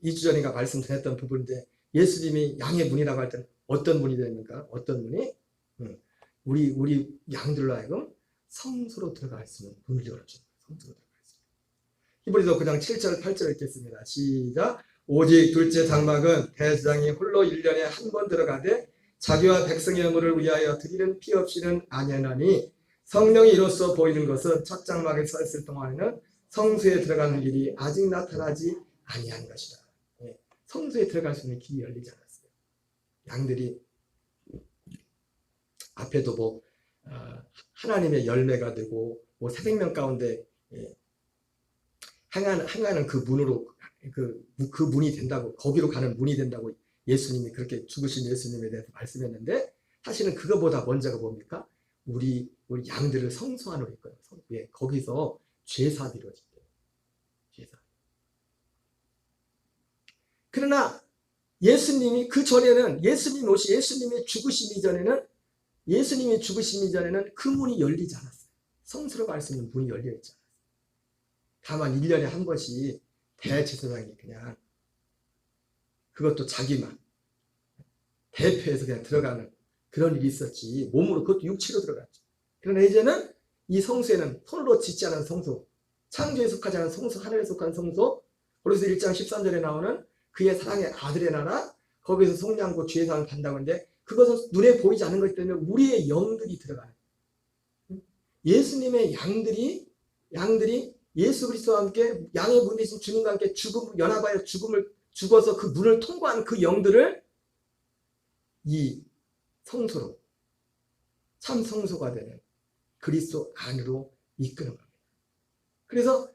2주 전인가 말씀드렸던 부분인데 예수님이 양의 문이라고 할 때는 어떤 문이 됩니까? 어떤 문이? 우리 양들로 하여금 성소로 들어갈 수 있는 문을 열어줍니다. 성소로 들어갈 수 있는. 히브리서 9장 7절 8절 읽겠습니다. 시작. 오직 둘째 장막은 대제사장이 홀로 1년에 한 번 들어가되 자기와 백성의 의무를 위하여 드리는 피 없이는 아니하나니 성령이 이로써 보이는 것은 첫 장막에 서 있을 동안에는 성소에 들어가는 길이 아직 나타나지 아니한 것이다. 성소에 들어갈 수 있는 길이 열리지 않았어요. 양들이 앞에도 하나님의 열매가 되고 새 생명 가운데 행하는 그 문으로 그 문이 된다고, 거기로 가는 문이 된다고 예수님이 그렇게 죽으신 예수님에 대해서 말씀했는데 사실은 그거보다 먼저가 뭡니까? 우리 양들을 성소 안으로 이끌어요. 거기서 죄사함이 이루어진대요. 죄사. 그러나 예수님이 그 전에는 예수님이 죽으시기 전에는 그 문이 열리지 않았어요. 성소로 갈 수 있는 문이 열려 있지 않았어요. 다만 1년에 한 번씩 대제사장이 그냥 그것도 자기만 대표해서 그냥 들어가는 그런 일이 있었지, 몸으로, 그것도 육체로 들어갔죠. 그러나 이제는 이 성소에는 손으로 짓지 않은 성소, 창조에 속하지 않은 성소, 하늘에 속한 성소, 그래서 1장 13절에 나오는 그의 사랑의 아들의 나라, 거기서 속량고 죄사함을 받는다고 하는데 그것은 눈에 보이지 않는 것이기 때문에 우리의 영들이 들어가는, 예수님의 양들이 예수 그리스도와 함께 양의 문 대신 주님과 함께 연합하여 죽어서 그 문을 통과한 그 영들을 이 성소로, 참 성소가 되는 그리스도 안으로 이끄는 겁니다. 그래서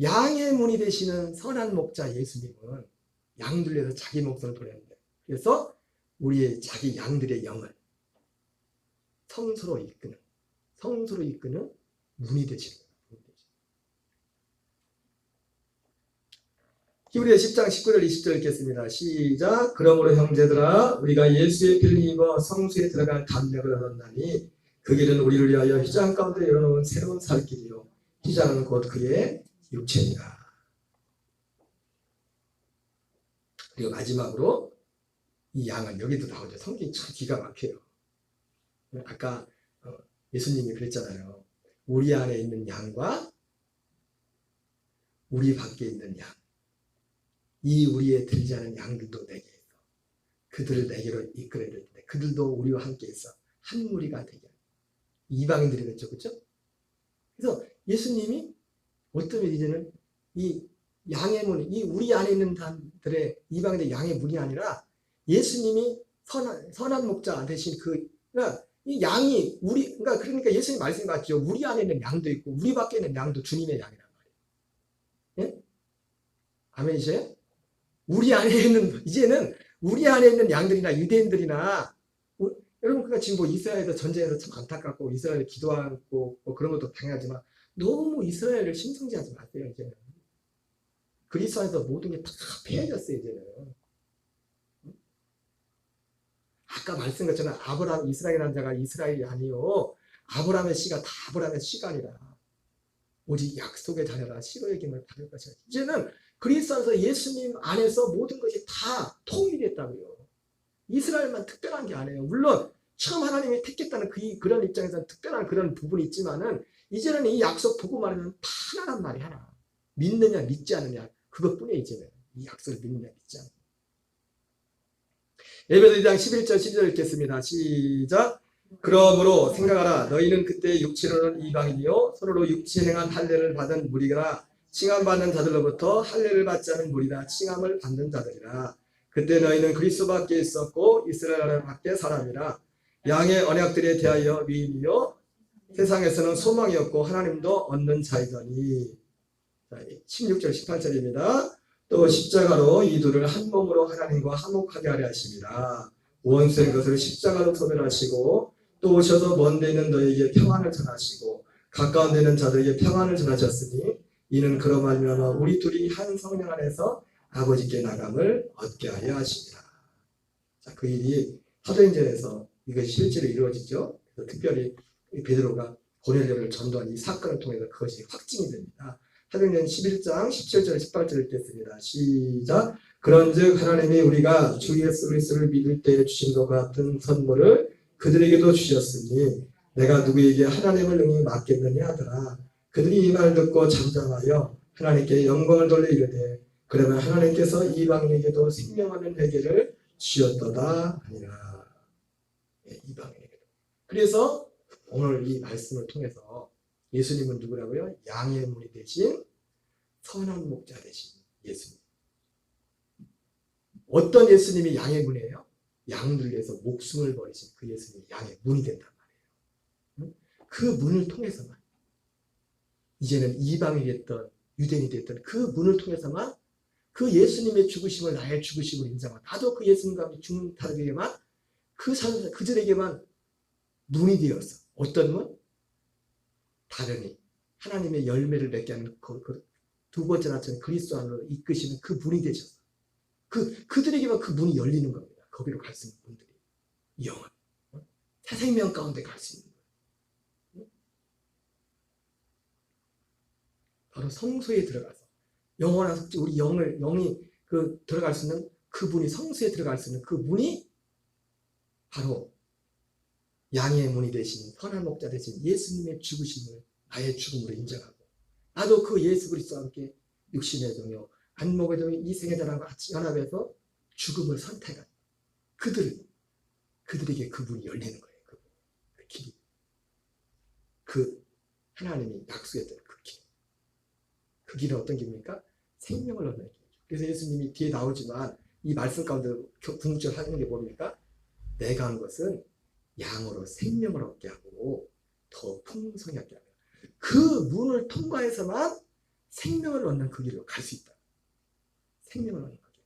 양의 문이 되시는 선한 목자 예수님은 양들 위해서 자기 목숨을 보냈는데, 그래서 우리의 자기 양들의 영을 성소로 이끄는 문이 되시는 거예요. 히브리서 10장 19절 20절 읽겠습니다. 시작. 그러므로 형제들아 우리가 예수의 피를 입어 성소에 들어갈 담력을 얻었나니 그 길은 우리를 위하여 휘장 가운데 열어놓은 새로운 살 길이요 휘장은 곧 그의 육체니라. 그리고 마지막으로 이 양은 여기도 나오죠. 성경이 참 기가 막혀요. 아까 예수님이 그랬잖아요. 우리 안에 있는 양과 우리 밖에 있는 양, 이 우리에 들지 않은 양들도 내게 있어. 그들을 내게로 이끌어야 될 텐데 그들도 우리와 함께 있어. 한 무리가 되게. 이방인들이 그랬죠. 그렇죠? 그래서 예수님이 어떤 이제는 이 양의 문, 이 우리 안에 있는 사람들의 이방인의 양의 문이 아니라 예수님이 선한 목자 대신 그러니까 이 양이 그러니까 예수님 말씀이 맞죠. 우리 안에 있는 양도 있고 우리 밖에 있는 양도 주님의 양이란 말이에요. 예? 아멘이세요? 이제는 우리 안에 있는 양들이나 유대인들이나 여러분 그러니까 지금 이스라엘에서 전쟁에서 참 안타깝고 이스라엘 기도하고 그런 것도 당연하지만 너무 이스라엘을 심성지하지 마세요. 이제는 그리스도 안에서 모든 게 다 패해졌어요. 이제는 아까 말씀한 것처럼 아브라함 이스라엘이라는 자가 이스라엘이 아니요 아브라함의 씨가 다 아브라함의 씨가 아니라 오직 약속의 자녀라 시로의 김을 받을 것이야. 이제는 그리스도 안에서 예수님 안에서 모든 것이 다 통일됐다고요. 이스라엘만 특별한 게 아니에요. 물론 처음 하나님이 택했다는 그런 입장에서는 특별한 그런 부분이 있지만은 이제는 이 약속 복음 안에는 다 하나란 말이 하나. 믿느냐 믿지 않느냐 그것뿐이에요. 이제는 이 약속을 믿느냐 믿지 않느냐. 에베소 2장 11절 12절 읽겠습니다. 시작. 그러므로 생각하라. 너희는 그때 육체로는 이방인이요 서로로 육체 행한 할례를 받은 무리가 칭함받는 자들로부터 할례를 받지 않은 무리라 칭함을 받는 자들이라. 그때 너희는 그리스도 밖에 있었고 이스라엘 밖에 사람이라. 양의 언약들에 대하여 위임이요 세상에서는 소망이 없고 하나님도 얻는 자이더니. 16절 18절입니다. 또 십자가로 이 둘을 한 몸으로 하나님과 화목하게 하려 하심이라. 원수된 것을 십자가로 소멸하시고 또 오셔서 먼 데 있는 너에게 평안을 전하시고 가까운 데 있는 자들에게 평안을 전하셨으니 이는 그로 말미암아 우리 둘이 한 성령 안에서 아버지께 나감을 얻게 하려 하십니다. 자, 그 일이 사도행전에서 이것이 실제로 이루어지죠. 그래서 특별히 베드로가 고넬료를 전도한 이 사건을 통해서 그것이 확증이 됩니다. 사도행전 11장 17절 18절을 읽겠습니다. 시작. 그런즉 하나님이 우리가 주 예수 그리스도를 믿을 때에 주신 것 같은 선물을 그들에게도 주셨으니 내가 누구에게 하나님을 능히 맡겠느냐 하더라. 그들이 이 말 듣고 잠잠하여 하나님께 영광을 돌려 이르되 그러면 하나님께서 이방인에게도 생명하는 회개를 주셨도다 하니라. 이방인에게도. 그래서 오늘 이 말씀을 통해서 예수님은 누구라고요? 양의 문이 되신 선한 목자 되신 예수님. 어떤 예수님이 양의 문이에요? 양들 위해서 목숨을 버리신 그 예수님이 양의 문이 된단 말이에요. 그 문을 통해서만 이제는 이방이 됐던 유대인이 됐던 그 문을 통해서만 그 예수님의 죽으심을 나의 죽으심을 인정하고 나도 그 예수님과 함께 죽는 자들에게만 그들에게만 문이 되었어. 어떤 문? 다르니 하나님의 열매를 맺게 하는 그 두 번째 나타난 그리스도 안으로 이끄시는 그 문이 되셨어. 그들에게만 그 문이 열리는 겁니다. 거기로 갈 수 있는 분들이 영원 새 생명 가운데 갈 수 있는 거예요. 바로 성소에 들어가서 영원한 속죄 우리 영이 들어갈 수 있는 그 문이 성소에 들어갈 수 있는 그 문이 바로 양의 문이 되신 선한 목자 되신 예수님의 죽으심을 나의 죽음으로 인정하고 나도 그 예수 그리스도와 함께 육신의 동요 안목의 동요 이 생의 자랑과 같이 연합해서 죽음을 선택한 그들에게 그 문이 열리는 거예요. 그 길이 그 하나님이 약속했던 그 길. 그 길은 어떤 길입니까? 생명을 얻는 길. 그래서 예수님이 뒤에 나오지만 이 말씀 가운데 궁극적으로 하는 게 뭡니까? 내가 한 것은 양으로 생명을 얻게 하고 더 풍성하게 하게 합니다. 그 문을 통과해서만 생명을 얻는 그 길로 갈 수 있다. 생명을 얻는 그 길.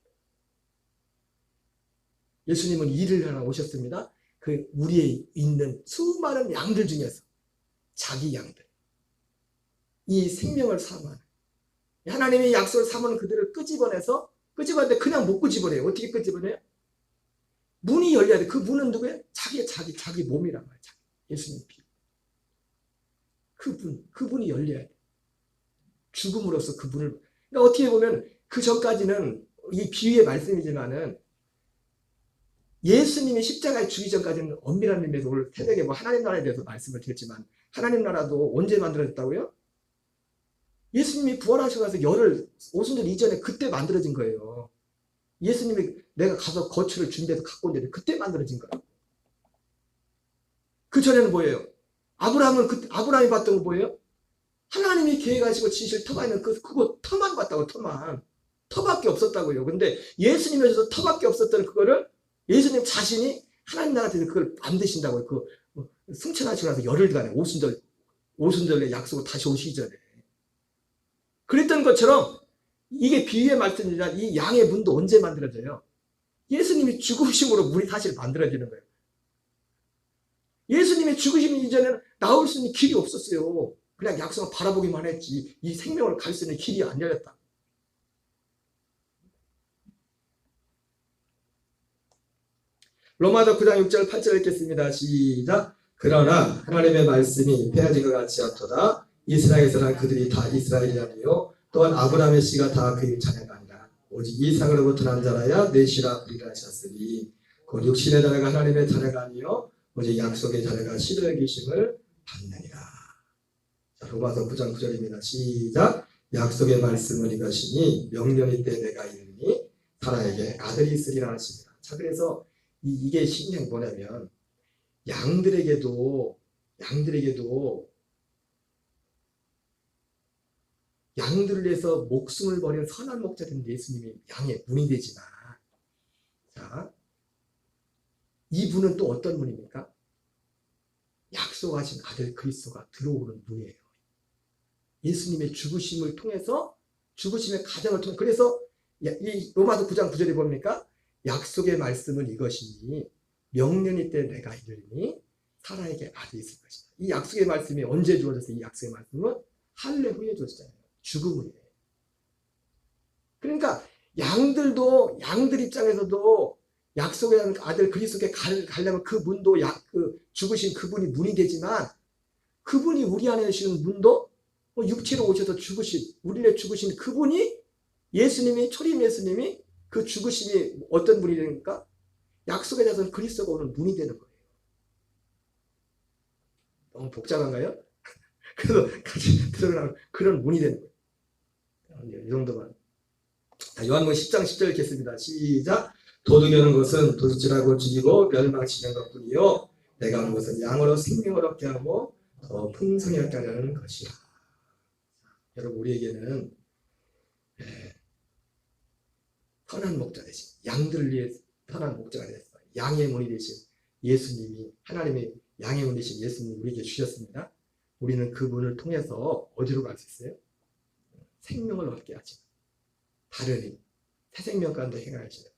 예수님은 일을 하러 오셨습니다. 그 우리에 있는 수많은 양들 중에서 자기 양들 이 생명을 사모하는 하나님의 약속을 사모하는 그들을 끄집어내는데 그냥 못 끄집어내요. 어떻게 끄집어내요? 문이 열려야 돼. 그 문은 누구예요? 자기 몸이란 말이야. 예수님 피. 그 문이 열려야 돼. 죽음으로써 그 문을. 그러니까 어떻게 보면 그 전까지는 이 비유의 말씀이지만은 예수님이 십자가에 죽기 전까지는 엄밀한 의미에서 오늘 새벽에 하나님 나라에 대해서 말씀을 드렸지만 하나님 나라도 언제 만들어졌다고요? 예수님이 부활하셔서 열흘 오순절 이전에 그때 만들어진 거예요. 예수님이 내가 가서 거처를 준비해서 갖고 온데 그때 만들어진 거라고. 그 전에는 뭐예요? 아브라함이 봤던 거 뭐예요? 하나님이 계획하시고 지실 터가 있는 그거 터만 봤다고 터만. 터밖에 없었다고요. 근데 예수님에 있어서 터밖에 없었던 그거를 예수님 자신이 하나님 나라한테 그걸 만드신다고요. 승천하시고 나서 열흘간에 오순절에 약속을 다시 오시기 전에. 그랬던 것처럼 이게 비유의 말씀이지만 이 양의 문도 언제 만들어져요? 예수님이 죽으심으로 문이 사실 만들어지는 거예요. 예수님이 죽으심 이전에는 나올 수 있는 길이 없었어요. 그냥 약속을 바라보기만 했지 이 생명을 갈 수 있는 길이 안 열렸다. 로마서 9장 6절 8절 읽겠습니다. 시작. 그러나 하나님의 말씀이 패하진 것 같지 않도다. 이스라엘에서 난 그들이 다 이스라엘이 아니요 또한 아브라함의 씨가 다 그의 자녀가 아니라 오직 이삭으로부터 난 자라야 넷이라 그리라 하셨으니 곧 육신의 자녀가 하나님의 자녀가 아니요 오직 약속의 자녀가 시도의 계심을 받느니라. 자, 로마서 9장 9절입니다. 시작. 약속의 말씀은 이것이니 명령이 때 내가 이르니 사라에게 아들이 있으리라 하십니다. 자, 그래서 이게 신기한 뭐냐면 양들에게도 양들을 위해서 목숨을 버린 선한 목자 된 예수님이 양의 문이 되지만 자, 이 문은 또 어떤 문입니까? 약속하신 아들 그리스도가 들어오는 문이에요. 예수님의 죽으심을 통해서 죽으심의 과정을 통해 그래서 이 로마서 9장 9절에 뭡니까? 약속의 말씀은 이것이니 명년이 때 내가 이르리니 사라에게 아들이 있을 것이다. 이 약속의 말씀이 언제 주어졌어요? 이 약속의 말씀은 할례 후에 주어졌잖아요. 죽음 후에. 그러니까 양들 입장에서도 약속의 아들 그리스도께 가려면 그 문도 그 죽으신 그분이 문이 되지만 그분이 우리 안에 계시는 문도 육체로 오셔서 우리를 죽으신 그분이 예수님이 초림 예수님이 그 죽으심이 어떤 문이 되니까 약속의 자손 그리스도가 오는 문이 되는 거예요. 너무 복잡한가요? 그래서 같이 들어가는 그런 문이 되는 거예요. 이 정도만. 요한복음 10장 10절 읽겠습니다. 시작. 도둑이 오는 것은 도둑질하고 죽이고 멸망시키는 것뿐이요 내가 오는 것은 양으로 생명을 얻게 하고 더 풍성히 얻게 하려는 것이야. 여러분 우리에게는 선한 목자 되신 양들을 위해 선한 목자가 되셨어요. 양의 문이 되신 예수님이 하나님의 양의 문이 되신 예수님이 우리에게 주셨습니다. 우리는 그 문을 통해서 어디로 갈 수 있어요? 생명을 얻게 하시는 다른 새 생명 가운데 행하시는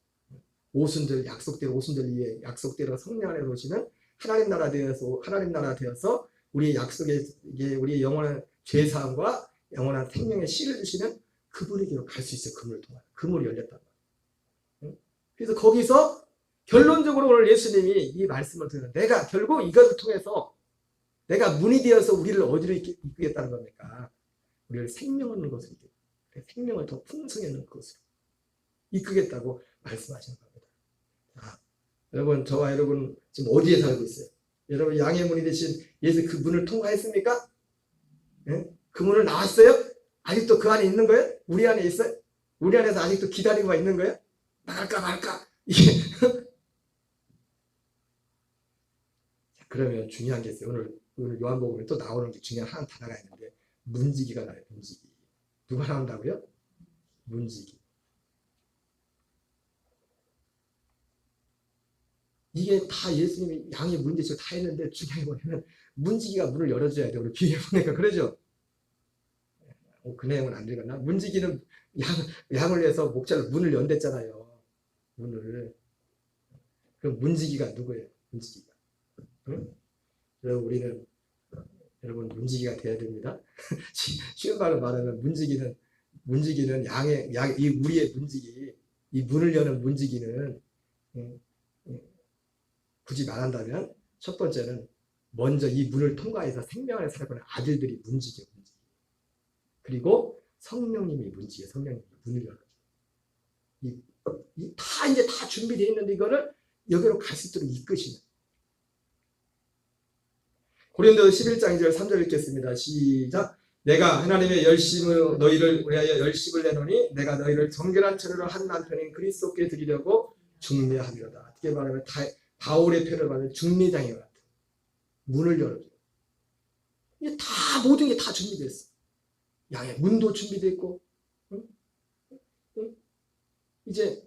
오순절 약속대로 오순절 위에 약속대로 성령 안에 오시는 하나님 나라 되어서 우리의 약속에 우리의 영원한 죄사함과 영원한 생명의 씨를 주시는 그분에게로 갈 수 있어요. 그 문을 통해 그 문이 열렸단 말이에요. 그래서 거기서 결론적으로 오늘 예수님이 이 말씀을 드리는 내가 결국 이것을 통해서 내가 문이 되어서 우리를 어디로 이끌겠다는 겁니까? 우리를 생명 얻는 것으로 생명을 더 풍성히 얻는 것으로 이끌겠다고 말씀하시는 겁니다. 자, 여러분 저와 여러분 지금 어디에 살고 있어요? 여러분 양의 문이 되신 예수 그 문을 통과했습니까? 네? 그 문을 나왔어요? 아직도 그 안에 있는 거예요? 우리 안에 있어요? 우리 안에서 아직도 기다리고 있는 거예요? 나갈까 말까? 이게 그러면 중요한 게 있어요. 오늘 요한복음에 또 나오는 게 중요한 한 단어가 있는데 문지기가 나와요. 문지기. 누가 나온다고요? 문지기. 이게 다 예수님이 양의 문 대신 다 했는데 중요한 게 뭐냐면 문지기가 문을 열어줘야 돼. 우리 비유해 보니까 그러죠? 그 내용은 안 읽었나? 문지기는 양을 위해서 목자를 문을 연댔잖아요. 문을. 그럼 문지기가 누구예요? 문지기가. 응? 우리는 여러분 문지기가 돼야 됩니다. 쉬운 말로 말하면 문지기는 이 우리의 문지기, 이 문을 여는 문지기는 굳이 말한다면 첫 번째는 먼저 이 문을 통과해서 생명을 살아가는 아들들이 문지기예요. 그리고 성령님이 문지기예요. 성령님이 문을 열어줘요. 이제 다 준비되어 있는데 이거를 여기로 갈 수 있도록 이끄시는. 고린도서 11장 2절 3절 읽겠습니다. 시작. 내가 하나님의 열심을 너희를 위하여 열심을 내노니 내가 너희를 정결한 처녀로 한 남편인 그리스도께 드리려고 중매하리로다. 어떻게 말하면 바울의 표현을 말하면 중매장이 같은 문을 열어줘요. 이게 다 모든 게 다 준비됐어. 양의 문도 준비됐고, 이제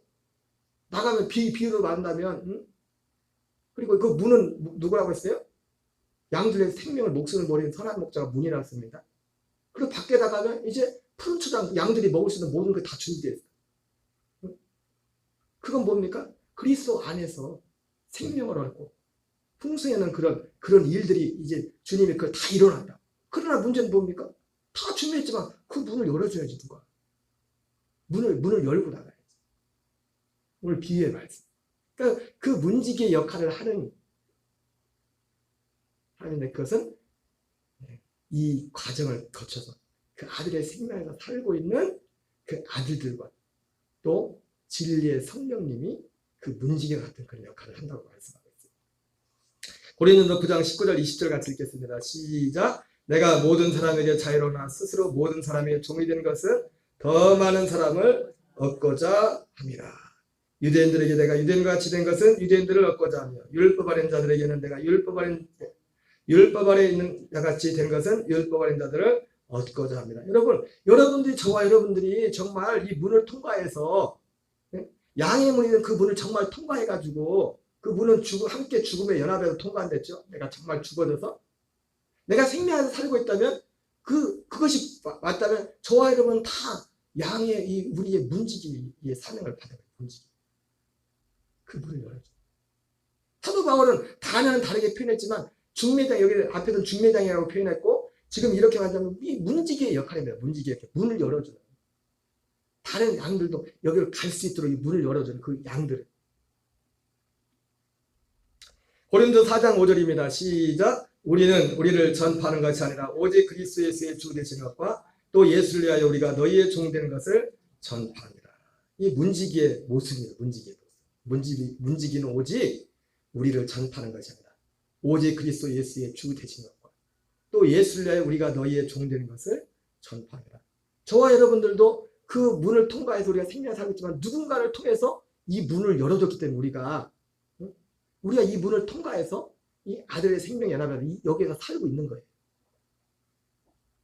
나가면 비유로 만나면, 그리고 그 문은 누구라고 했어요? 양들의 생명을 목숨을 버리는 선한 목자가 문이라고 했습니다. 그리고 밖에 나가면 이제 푸른 초장 양들이 먹을 수 있는 모든 게 다 준비되어 있어요. 그건 뭡니까? 그리스도 안에서 생명을 얻고 풍성하는 그런 일들이 이제 주님이 그걸 다 일어난다. 그러나 문제는 뭡니까? 다 준비했지만 그 문을 열어줘야지 누가. 문을 열고 나가야지. 오늘 비유의 말씀. 그러니까 그 문지기의 역할을 하는데 그것은 이 과정을 거쳐서 그 아들의 생명에서 살고 있는 그 아들들과 또 진리의 성령님이 그 문지기와 같은 그런 역할을 한다고 말씀하고 있습니다. 고린도서 9장 19절 20절 같이 읽겠습니다. 시작. 내가 모든 사람에게 자유로나 스스로 모든 사람에게 종이 된 것은 더 많은 사람을 얻고자 함이라. 유대인들에게 내가 유대인과 같이 된 것은 유대인들을 얻고자 하며 율법 아래 자들에게는 내가 율법 아래 있는 자같이 된 것은 율법 아래 자들을 얻고자 합니다. 여러분들이 저와 여러분들이 정말 이 문을 통과해서 양의 문이는 그 문을 정말 통과해가지고 그 문은 함께 죽음의 연합에서 통과됐죠. 내가 정말 죽어져서 내가 생명에서 살고 있다면 그것이 맞다면 저와 여러분 다 양의 우리의 문지기의 사명을 받은 거예요. 문지기. 그 문을 열어줘. 사도 바울은 단어는 다르게 표현했지만 중매장, 여기 앞에서는 중매장이라고 표현했고 지금 이렇게 말하자면 이 문지기의 역할입니다. 문지기 이렇게 문을 열어주는. 다른 양들도 여기를 갈 수 있도록 이 문을 열어주는 그 양들을. 고린도 4장 5절입니다. 시작. 우리는 우리를 전파하는 것이 아니라 오직 그리스도 예수의 주 되시는 것과 또 예수를 위하여 우리가 너희의 종 되는 것을 전파하니라. 이 문지기의 모습입니다. 문지기의 모습. 문지기는 오직 우리를 전파하는 것이 아니라 오직 그리스도 예수의 주 되시는 것과 또 예수를 위하여 우리가 너희의 종 되는 것을 전파하니라. 저와 여러분들도 그 문을 통과해서 우리가 생명을 살고 있지만 누군가를 통해서 이 문을 열어줬기 때문에 우리가 이 문을 통과해서 이 아들의 생명 연합에서 여기에서 살고 있는 거예요.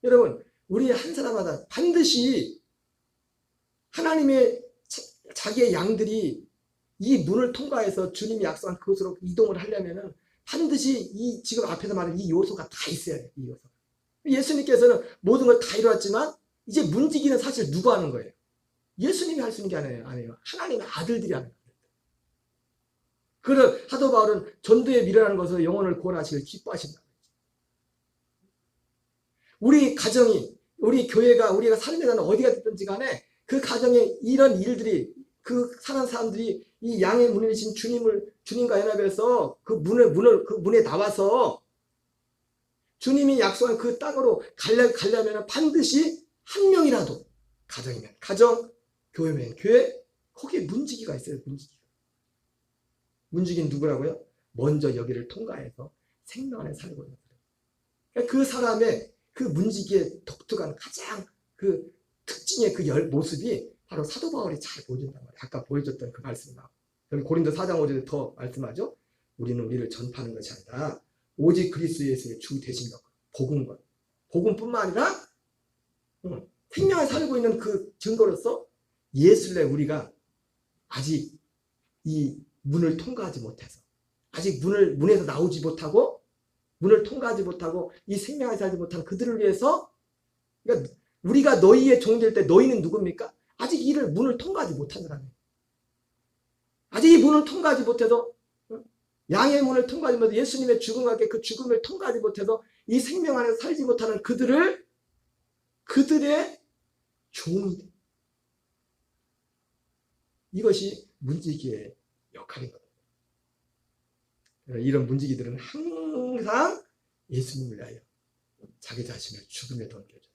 여러분, 우리 한 사람마다 반드시 하나님의 자기의 양들이 이 문을 통과해서 주님이 약속한 그곳으로 이동을 하려면은 반드시 이 지금 앞에서 말한 이 요소가 다 있어야 돼요. 이 요소. 예수님께서는 모든 걸 다 이루었지만 이제 문지기는 사실 누가 하는 거예요? 예수님이 할 수 있는 게 아니에요. 하나님의 아들들이 하는 거예요. 그를 사도 바울은 전도에 미련하는 것으로 영혼을 구원하시길 기뻐하신다. 우리 가정이, 우리 교회가, 우리가 삶에 사는 어디가 됐든지 간에 그 가정에 이런 일들이, 그 사는 사람들이 이 양의 문이신 주님과 연합해서 그 문에 나와서 주님이 약속한 그 땅으로 가려면 반드시 한 명이라도 가정이면 가정, 교회면 교회, 거기에 문지기가 있어요. 문지기는 누구라고요? 먼저 여기를 통과해서 생명 안에 살고 있는 사람. 그러니까 그 사람의 그 문지기의 독특한 가장 그 특징의 그 모습이 바로 사도 바울이 잘 보여준단 말이에요. 아까 보여줬던 그 말씀이나 여기 고린도 4장 5절에 더 말씀하죠. 우리는 우리를 전파하는 것이 아니라 오직 그리스도 예수의 주 되신 것, 복음과 복음뿐만 아니라 생명을 살고 있는 그 증거로서 예수를 우리가 아직 이 문을 통과하지 못해서 아직 문에서 나오지 못하고 문을 통과하지 못하고 이 생명을 살지 못한 그들을 위해서 그러니까 우리가 너희의 종 될 때 너희는 누굽니까? 아직 문을 통과하지 못한 사람이에요. 아직 이 문을 통과하지 못해서 양의 문을 통과하지 못해서 예수님의 죽음과 함께 그 죽음을 통과하지 못해서 이 생명 안에서 살지 못하는 그들의 종이 돼. 이것이 문지기의 역할인 겁니다. 이런 문지기들은 항상 예수님을 위하여 자기 자신을 죽음에 던져줘요.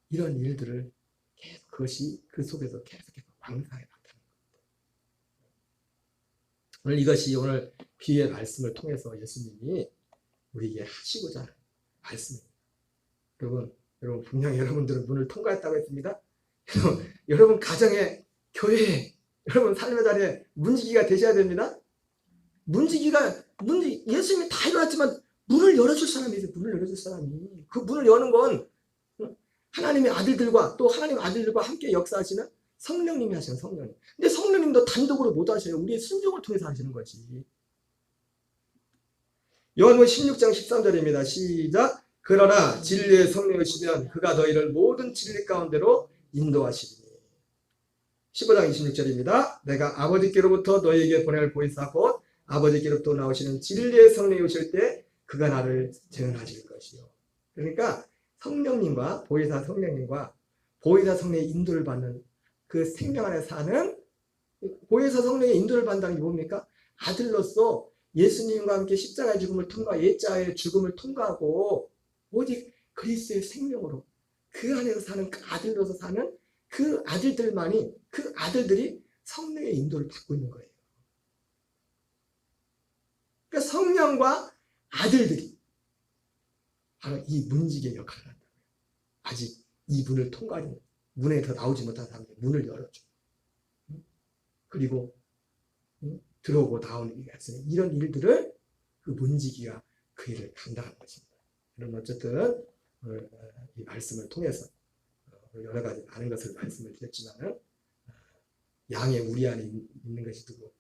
이런 일들을 계속 그것이 그 속에서 계속해서 왕성하게 나타나는 겁니다. 오늘 이것이 오늘 비유의 말씀을 통해서 예수님이 우리에게 하시고자 하는 말씀입니다. 여러분 분명히 여러분들은 문을 통과했다고 했습니다. 여러분 가정에, 교회에, 여러분 삶의 자리에 문지기가 되셔야 됩니다. 예수님이 다 이루었지만 문을 열어줄 사람이 있어요. 문을 열어줄 사람이. 그 문을 여는 건 하나님의 아들들과 또 하나님의 아들들과 함께 역사하시는 성령님이 하시는 성령님. 근데 성령님도 단독으로 못 하셔요. 우리의 순종을 통해서 하시는 거지. 요한복음 16장 13절입니다. 시작. 그러나 진리의 성령이시면 그가 너희를 모든 진리 가운데로 인도하시리니. 15장 26절입니다. 내가 아버지께로부터 너희에게 보낼 보혜사 곧 아버지께로부터 나오시는 진리의 성령이 오실 때 그가 나를 증언하실 것이요. 그러니까 성령님과 보혜사 성령님과 보혜사 성령의 인도를 받는 그 생명 안에 사는 보혜사 성령의 인도를 받는다는 게 뭡니까? 아들로서 예수님과 함께 십자가의 죽음을 통과, 예자의 죽음을 통과하고 오직 그리스도의 생명으로 그 안에서 사는 그 아들로서 사는 그 아들들만이, 그 아들들이 성령의 인도를 받고 있는 거예요. 그러니까 성령과 아들들이 바로 이 문지기의 역할을 한다고요. 아직 이 문을 통과하는, 문에서 나오지 못한 사람들 문을 열어줘. 그리고 들어오고 나오는 이런 일들을 그 문지기가 그 일을 감당하는 것입니다. 그럼 어쨌든 이 말씀을 통해서 여러 가지 많은 것을 말씀을 드렸지만 양의 우리 안에 있는 것이 누구?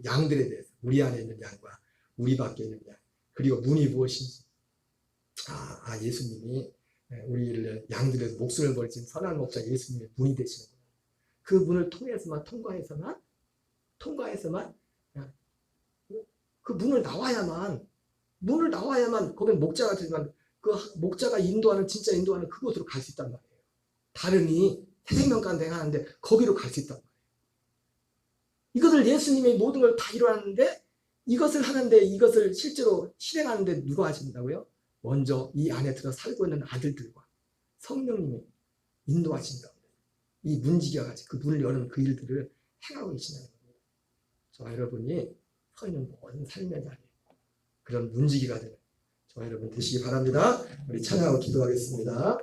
양들에 대해서 우리 안에 있는 양과 우리 밖에 있는 양, 그리고 문이 무엇인지 예수님이 우리를 양들에서 목숨을 버리신 선한 목자 예수님의 문이 되시는 거예요. 그 문을 통과해서만 그 문을 나와야만 거긴 목자가 되지만 그 목자가 인도하는 진짜 인도하는 그곳으로 갈 수 있단 말이에요. 다름이 새생명가운데 하는데 거기로 갈 수 있단 말이에요. 이것을 예수님이 모든 걸 다 이루었는데 이것을 하는데 이것을 실제로 실행하는데 누가 하신다고요? 먼저 이 안에 들어 살고 있는 아들들과 성령님이 인도하신다. 이 문지기가 그 문을 여는 그 일들을 행하고 계시다는 겁니다. 저와 여러분이 서 있는 모든 삶의 자리에 그런 문지기가 되는 저와 여러분 되시기 바랍니다. 우리 찬양하고 기도하겠습니다.